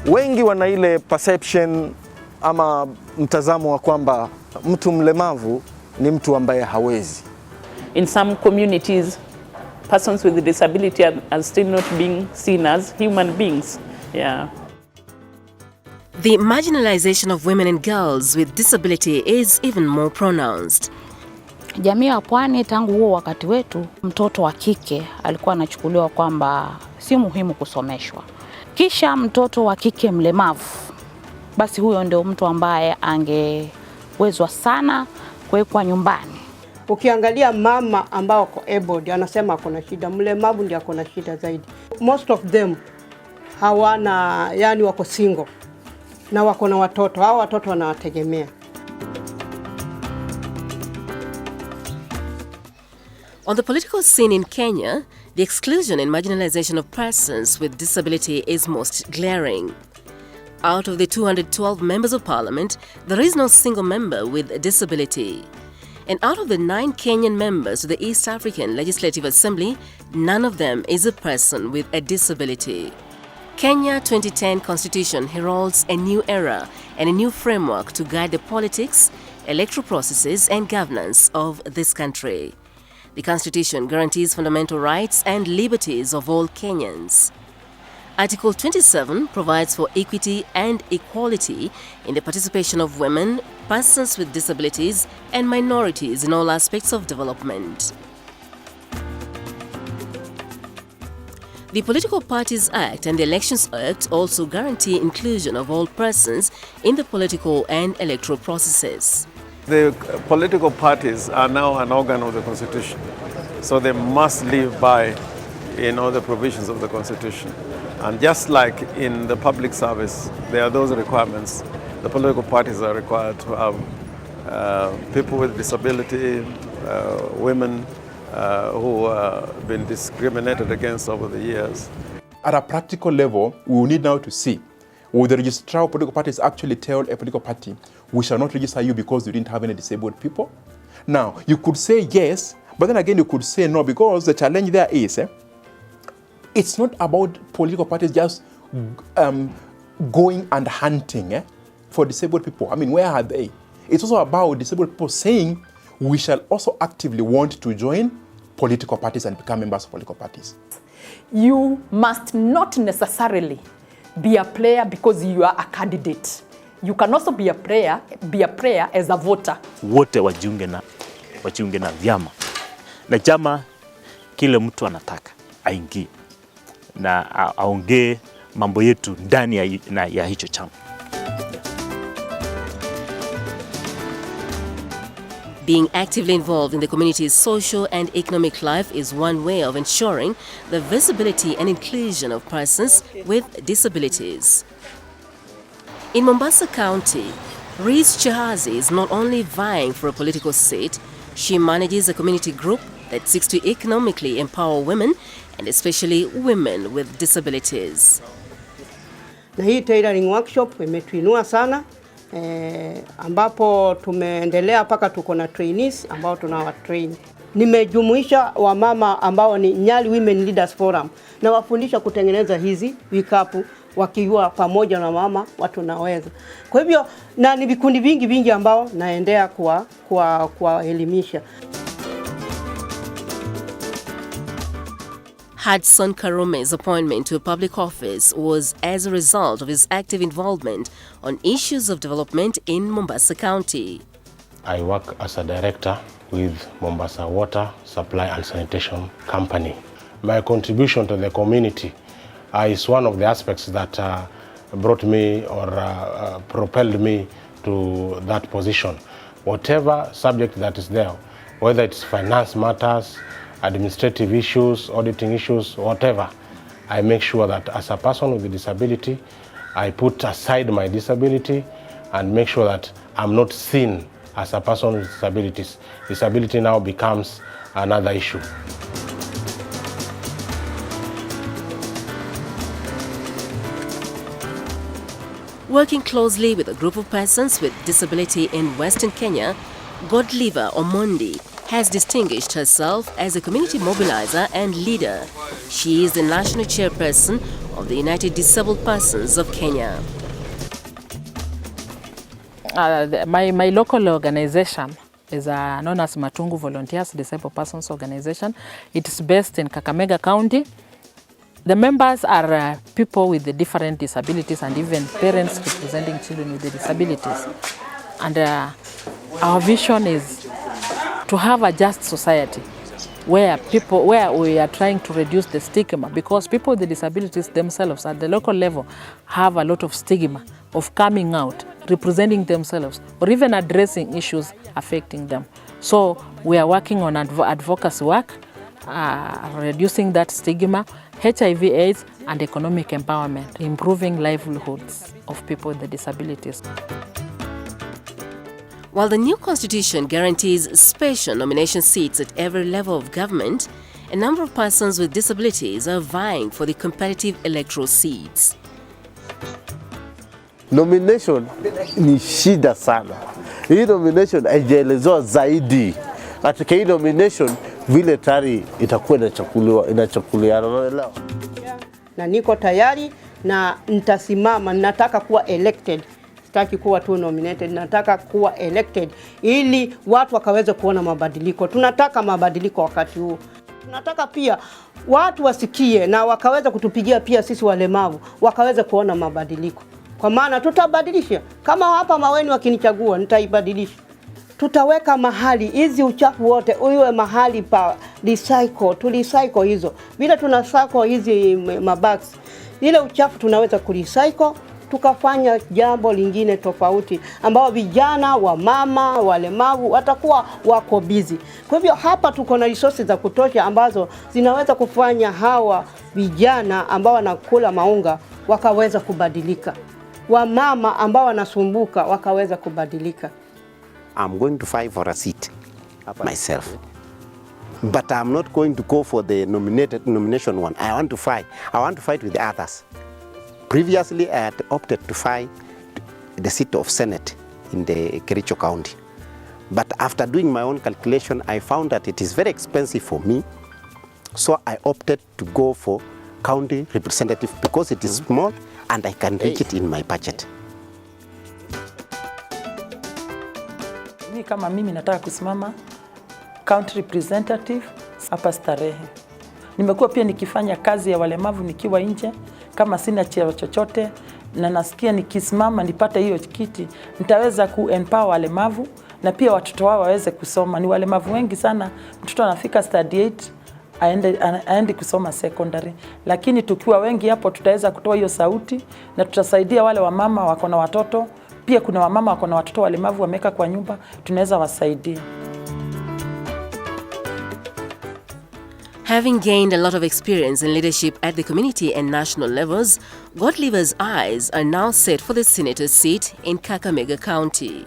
Wengi wana ile perception ama mtazamo wa kwamba mtu mlemavu ni mtu ambaye hawezi. In some communities, persons with disability are still not being seen as human beings. Yeah. The marginalization of women and girls with disability is even more pronounced. Jamii ya Pwani tangu huo wakati wetu, mtoto wa kike alikuwa anachukuliwa kwamba si muhimu kusomeshwa. Kisha mtoto wa kike mlemavu, basi huyo ndio mtu ambaye angewezwa sana kuwekwa nyumbani. Ukiangalia mama ambao wako abled anasema akona shida, mlemavu ndiye akona shida zaidi. Most of them hawana, yani wako single na wako na watoto, hao watoto wanawategemea. On the political scene in Kenya, the exclusion and marginalization of persons with disability is most glaring. Out of the 212 members of parliament, there is no single member with a disability. And out of the 9 Kenyan members of the East African Legislative Assembly, none of them is a person with a disability. Kenya 2010 Constitution heralds a new era and a new framework to guide the politics, electoral processes and governance of this country. The Constitution guarantees fundamental rights and liberties of all Kenyans. Article 27 provides for equity and equality in the participation of women, persons with disabilities, and minorities in all aspects of development. The Political Parties Act and the Elections Act also guarantee inclusion of all persons in the political and electoral processes. The political parties are now an organ of the Constitution, so they must live by, the provisions of the Constitution. And just like in the public service, there are those requirements. The political parties are required to have people with disability, women who have been discriminated against over the years. At a practical level, we will need now to see, will the registrar of political parties actually tell a political party, we shall not register you because you didn't have any disabled people? Now, you could say yes, but then again you could say no, because the challenge there is, it's not about political parties just going and hunting for disabled people. I mean, where are they? It's also about disabled people saying, we shall also actively want to join political parties and become members of political parties. You must not necessarily be a player because you are a candidate. You can also be a player as a voter. Wote wajiunge na vyama. Na chama kile mtu anataka aingie na aongee mambo yetu ndani ya hicho chama. Being actively involved in the community's social and economic life is one way of ensuring the visibility and inclusion of persons with disabilities. In Mombasa County, Reese Chahazi is not only vying for a political seat, she manages a community group that seeks to economically empower women and especially women with disabilities. Na hii tailoring workshop imetuinua sana. Ambapo tumeendelea paka tuko na trainees ambao tunawatrain. Nimejumuisha wamama ambao ni Nyali Women Leaders Forum na wafundisha kutengeneza hizi vikapu wakiwa pamoja na mama watu naweza. Kwa hivyo na ni vikundi vingi ambao naendea kuwaelimisha. Hudson Karume's appointment to a public office was as a result of his active involvement on issues of development in Mombasa County. I work as a director with Mombasa Water Supply and Sanitation Company. My contribution to the community is one of the aspects that brought me or propelled me to that position. Whatever subject that is there, whether it's finance matters, administrative issues, auditing issues, whatever, I make sure that as a person with a disability, I put aside my disability and make sure that I'm not seen as a person with disabilities. Disability now becomes another issue. Working closely with a group of persons with disability in Western Kenya, Godliver Omondi has distinguished herself as a community mobilizer and leader. She is the national chairperson of the United Disabled Persons of Kenya. My local organization is known as Matungu Volunteers Disabled Persons Organization. It is based in Kakamega County. The members are people with the different disabilities and even parents representing children with the disabilities. And our vision is to have a just society where we are trying to reduce the stigma, because people with the disabilities themselves at the local level have a lot of stigma of coming out, representing themselves, or even addressing issues affecting them. So we are working on advocacy work, reducing that stigma, HIV/AIDS, and economic empowerment, improving livelihoods of people with the disabilities. While the new constitution guarantees special nomination seats at every level of government, a number of persons with disabilities are vying for the competitive electoral seats. Nomination ni shida sana. Hii nomination haijaelezewa zaidi. Katika hii nomination vile tayari itakuwa inachukuliana, unaelewa? Na niko tayari na nitasimama, nataka kuwa elected. Sitaki kuwa tu nominated, nataka kuwa elected ili watu wakaweze kuona mabadiliko. Tunataka mabadiliko wakati huu. Tunataka pia watu wasikie na wakaweza kutupigia pia sisi walemavu, wakaweza kuona mabadiliko. Kwa maana tutabadilisha. Kama hapa Maweni wakinichagua, nitaibadilisha. Tutaweka mahali hizi uchafu wote uwe mahali pa recycle, tu recycle hizo. Bila tunacycle hizi mabags, ile uchafu tunaweza kurecycle, tukafanya jambo lingine tofauti ambao vijana, wa mama, walemavu watakuwa wako busy. Kwa hivyo hapa tuko na resources za kutosha ambazo zinaweza kufanya hawa vijana ambao wanakula maunga wakaweza kubadilika. Wa mama ambao wanasumbuka wakaweza kubadilika. I'm going to fight for a seat myself. But I'm not going to go for the nomination one. I want to fight with the others. Previously, I had opted to fight the seat of Senate in the Kericho County. But after doing my own calculation, I found that it is very expensive for me. So I opted to go for county representative because it is small and I can reach it in my budget. Kama mimi nataka kusimama county representative hapa Starehe. Nimekuwa pia nikifanya kazi ya walemavu nikiwa nje, kama sina cheo chochote, na nasikia nikisimama nipate hiyo kiti nitaweza ku-empower walemavu na pia watoto wao waweze kusoma. Ni walemavu wengi sana, mtoto anafika study 8 aende kusoma secondary, lakini tukiwa wengi hapo tutaweza kutoa hiyo sauti na tutasaidia wale wamama wako na watoto. Pia kuna wamama wako na watoto walemavu wameka kwa nyumba, tunaweza wasaidia. Having gained a lot of experience in leadership at the community and national levels, Godliver's eyes are now set for the senator's seat in Kakamega County.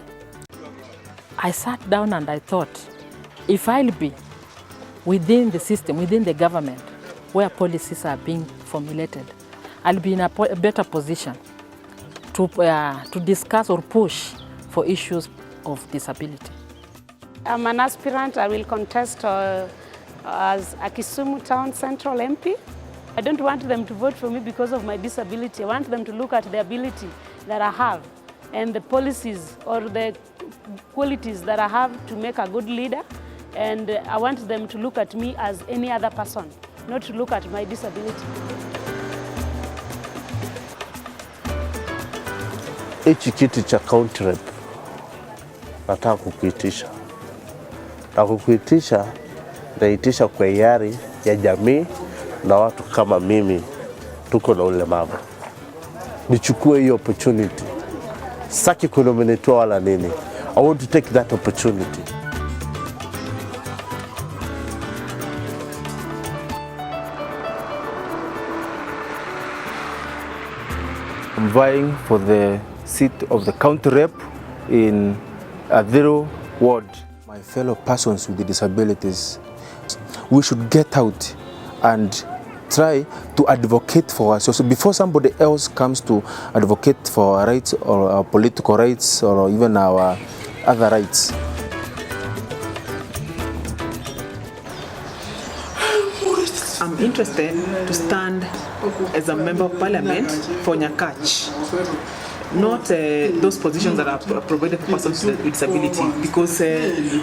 I sat down and I thought, if I'll be within the system, within the government, where policies are being formulated, I'll be in a better position to discuss or push for issues of disability. I'm an aspirant. I will contest as a Kisumu Town Central MP. I don't want them to vote for me because of my disability. I want them to look at the ability that I have and the policies or the qualities that I have to make a good leader. And I want them to look at me as any other person, not to look at my disability. Hichi kiti cha county rep nataka kukiitisha. Na kukiitisha naitisha kwa hiari ya jamii na watu kama mimi tuko na ulemavu. Nichukue hiyo opportunity. Saki kunominatiwa wala nini. I want to take that opportunity. I'm vying for the seat of the county rep in Adhiru ward. My fellow persons with disabilities, we should get out and try to advocate for us. So before somebody else comes to advocate for our rights or our political rights or even our other rights. interested to stand as a member of parliament for Nyakach. Not those positions that are provided for persons with disability, because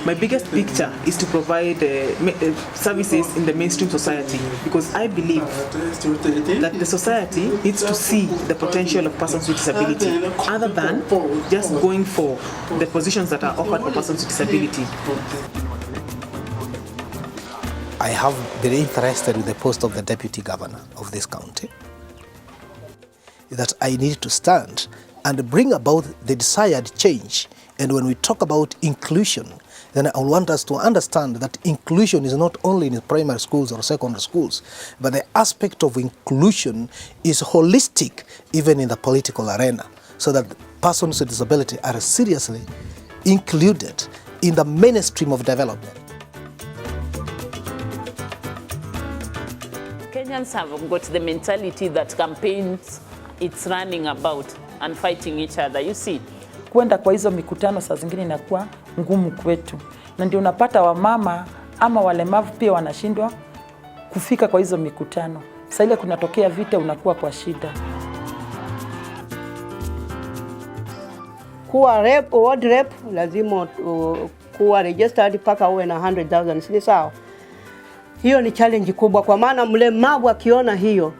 my biggest picture is to provide services in the mainstream society, because I believe that the society needs to see the potential of persons with disability other than just going for the positions that are offered for persons with disability. I have been interested with the post of the deputy governor of this county, that I need to stand and bring about the desired change. And when we talk about inclusion, then I want us to understand that inclusion is not only in primary schools or secondary schools, but the aspect of inclusion is holistic even in the political arena, so that persons with disability are seriously included in the mainstream of development. Kenyans have got the mentality that campaigns it's running about and fighting each other, you see. Kwenda kwa hizo mikutano saa zingine inakuwa ngumu kwetu, na ndio unapata wamama ama walemavu pia wanashindwa kufika kwa hizo mikutano. Sasa ile kunatokea vita, unakuwa kwa shida. Kuwa rep, ward rep, lazima kuwa registered paka uwe na 100,000, si sawa? Hiyo ni challenge kubwa, kwa maana mlemavu akiona hiyo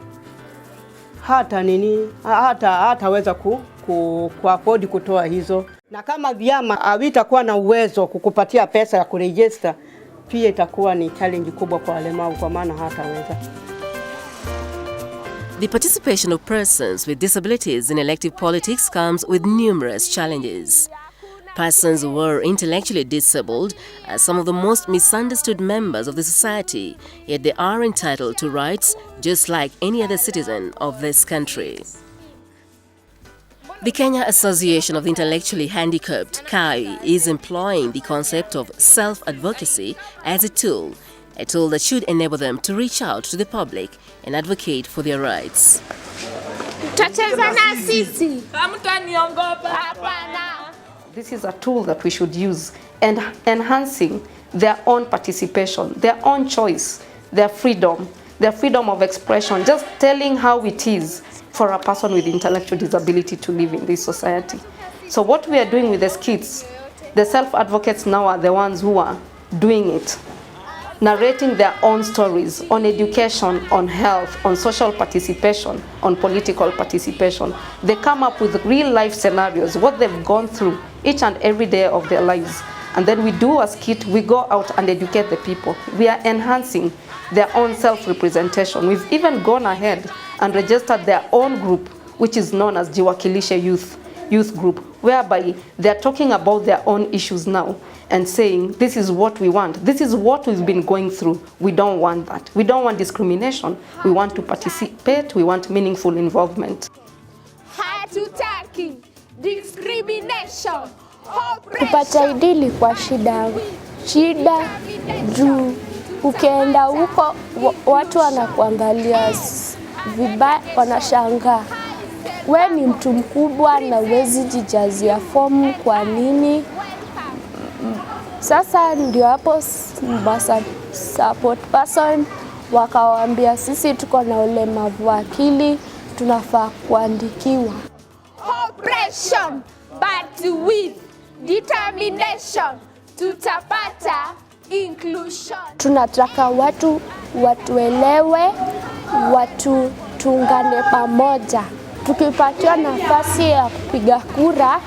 hataweza kuafford kutoa hizo, na kama vyama havitakuwa na uwezo kukupatia pesa ya kuregister, pia itakuwa ni challenge kubwa kwa walemavu, kwa maana hataweza. The participation of persons with disabilities in elective politics comes with numerous challenges. Persons who are intellectually disabled are some of the most misunderstood members of the society, yet they are entitled to rights just like any other citizen of this country. The Kenya Association of the Intellectually Handicapped, KAI, is employing the concept of self-advocacy as a tool that should enable them to reach out to the public and advocate for their rights. This is a tool that we should use, and enhancing their own participation, their own choice, their freedom of expression, just telling how it is for a person with intellectual disability to live in this society. So what we are doing with the skits, the self-advocates now are the ones who are doing it, narrating their own stories on education, on health, on social participation, on political participation. They come up with real life scenarios, what they've gone through each and every day of their lives. And then we do a skit, we go out and educate the people. We are enhancing their own self-representation. We've even gone ahead and registered their own group, which is known as Jiwakilishe Youth Group, whereby they're talking about their own issues now and saying, this is what we want. This is what we've been going through. We don't want that. We don't want discrimination. We want to participate. We want meaningful involvement. Hatutaki discrimination. Kupata ID ilikuwa shida juu ukienda huko watu wanakuangalia vibaya, wanashangaa we ni mtu mkubwa na uwezi jijazia fomu, kwa nini? Sasa ndio hapo support person wakawaambia sisi tuko na ulemavu wa akili, tunafaa kuandikiwa. Operation but with determination tutapata inclusion. Tunataka watu watuelewe, watu tuungane pamoja. Tukipatiwa nafasi ya kupiga kura,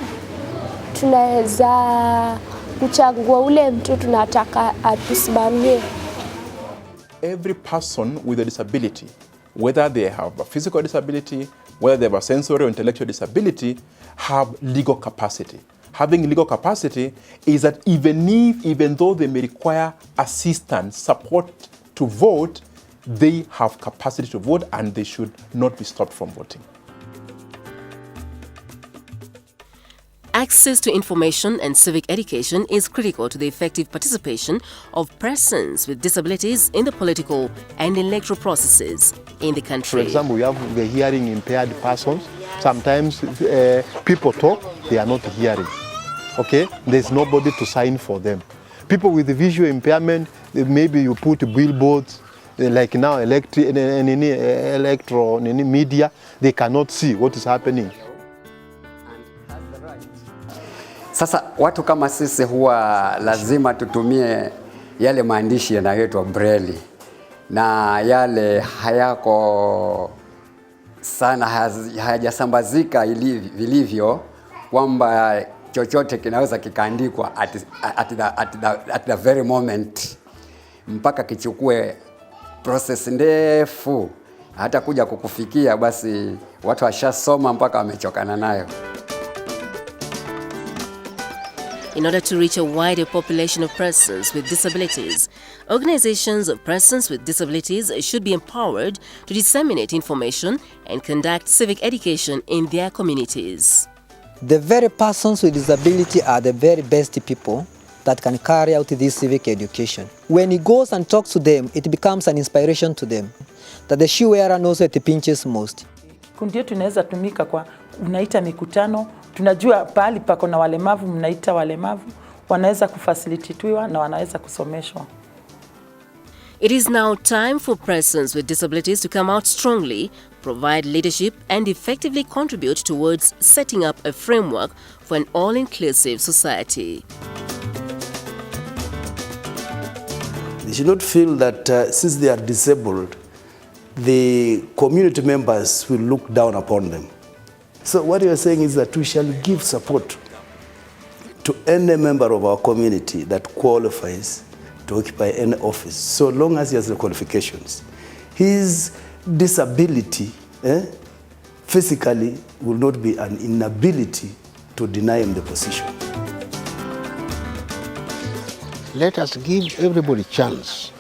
tunaweza kuchagua ule mtu tunataka atusimamie. Every person with a disability, whether they have a physical disability, whether they have a sensory or intellectual disability, have legal capacity. Having legal capacity is that even though they may require assistance, support to vote, they have capacity to vote and they should not be stopped from voting. Access to information and civic education is critical to the effective participation of persons with disabilities in the political and electoral processes in the country. For example, we have the hearing impaired persons. Sometimes people talk, they are not hearing. Okay? There's nobody to sign for them. People with visual impairment, maybe you put billboards, like now electro media, they cannot see what is happening. Sasa watu kama sisi huwa lazima tutumie yale maandishi yanayoitwa braille, na yale hayako sana, hayajasambazika vilivyo kwamba chochote kinaweza kikaandikwa at the very moment, mpaka kichukue process ndefu hata kuja kukufikia, basi watu washasoma mpaka wamechokana nayo. In order to reach a wider population of persons with disabilities, organizations of persons with disabilities should be empowered to disseminate information and conduct civic education in their communities. The very persons with disability are the very best people that can carry out this civic education. When he goes and talks to them, it becomes an inspiration to them that the shoe wearer knows where it pinches most. Kundi yetu inaweza tumika kwa unaita mikutano, tunajua pahali pako na walemavu, mnaita walemavu, wanaweza kufacilitatiwa na wanaweza kusomeshwa. It is now time for persons with disabilities to come out strongly, provide leadership and effectively contribute towards setting up a framework for an all-inclusive society. They should not feel that since they are disabled, the community members will look down upon them. So what you are saying is that we shall give support to any member of our community that qualifies to occupy any office, so long as he has the qualifications. His disability physically will not be an inability to deny him the position. Let us give everybody a chance.